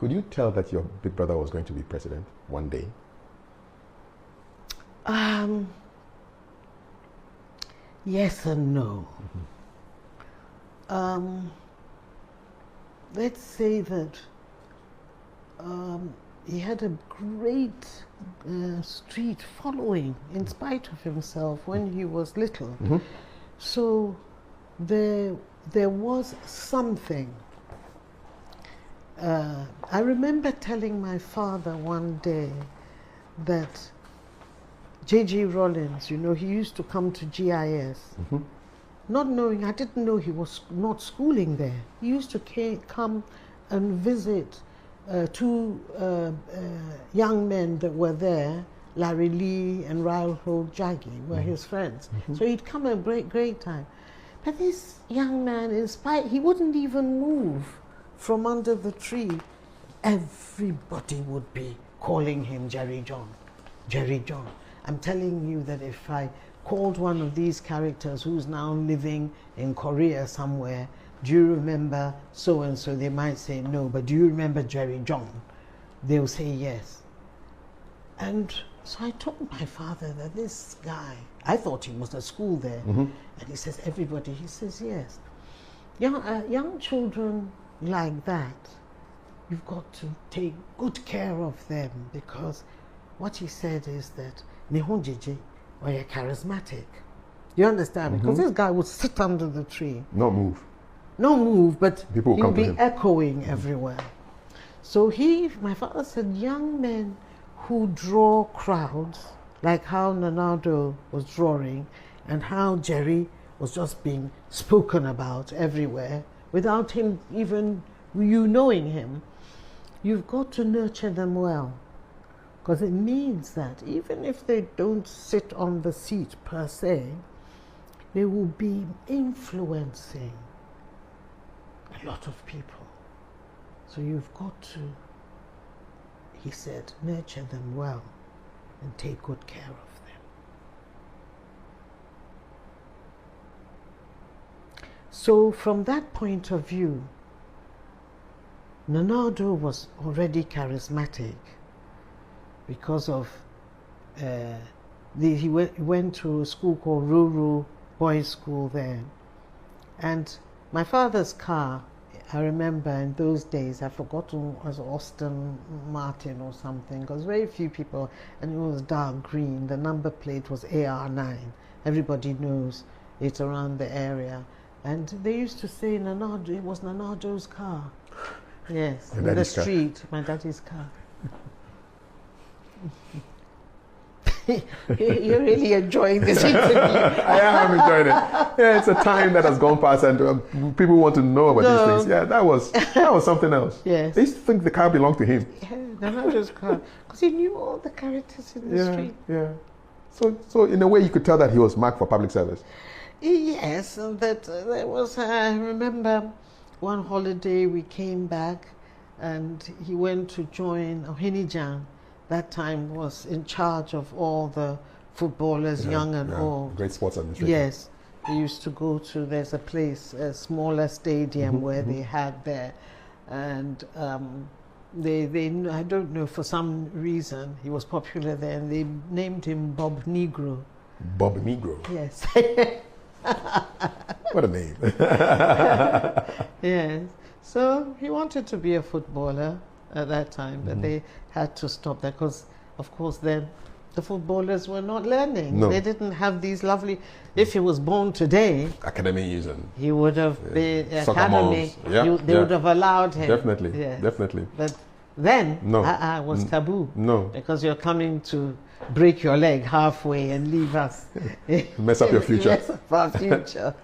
Could you tell that your big brother was going to be president one day? Yes and no. Let's say that he had a great street following in spite of himself when he was little. So there was something. I remember telling my father one day that J.G. Rollins, you know, he used to come to GIS, not knowing, I didn't know he was not schooling there. He used to come and visit two young men that were there, Larry Lee and Raoul Jaggi were his friends. So he'd come a great time. But this young man, in spite, he wouldn't even move from under the tree. Everybody would be calling him Jerry John, Jerry John. I'm telling you that if I called one of these characters who's now living in Korea somewhere, do you remember so-and-so? They might say no, but do you remember Jerry John? They'll say yes. And so I told my father that this guy, I thought he was at school there, and he says, everybody, he says yes. Young children like that, you've got to take good care of them, because what he said is that Nihonjiji were charismatic. You understand? Because this guy would sit under the tree. Not move. No move, but people he'll be echoing everywhere. So my father said, young men who draw crowds, like how Nanado was drawing, and how Jerry was just being spoken about everywhere, without him even, you knowing him, you've got to nurture them well. Because it means that even if they don't sit on the seat per se, they will be influencing a lot of people. So you've got to, he said, nurture them well and take good care of them. So from that point of view, Nanado was already charismatic because of, he went to a school called Ruru Boys School there. And my father's car, I remember in those days, I've forgotten, was Austin Martin or something, because very few people, and it was dark green. The number plate was AR9. Everybody knows it's around the area. And they used to say Nanado, it was Nanado's car. Yes, in the street, my daddy's car. You're really enjoying this interview. I am enjoying it. Yeah, it's a time that has gone past, and people want to know about these things. Yeah, that was something else. Yes. They used to think the car belonged to him. Yeah, Nanado's car, because he knew all the characters in the street. Yeah. So in a way, you could tell that he was marked for public service. Yes, and that there was. I remember one holiday we came back, and he went to join Ohinijan. That time was in charge of all the footballers, young and old. Great sports administration. Yes, we used to go to, there's a place, a smaller stadium where they had there, and they I don't know, for some reason he was popular there, and they named him Bob Negro. Bob Negro. Yes. What a name. Yes. So he wanted to be a footballer at that time, but they had to stop that because, of course, then the footballers were not learning. No. They didn't have these lovely. If he was born today, academy he would have been academy. They would have allowed him. Definitely, yes. definitely. But then, was taboo. No, because you're coming to break your leg halfway and leave us. Mess up your future. Mess up our future.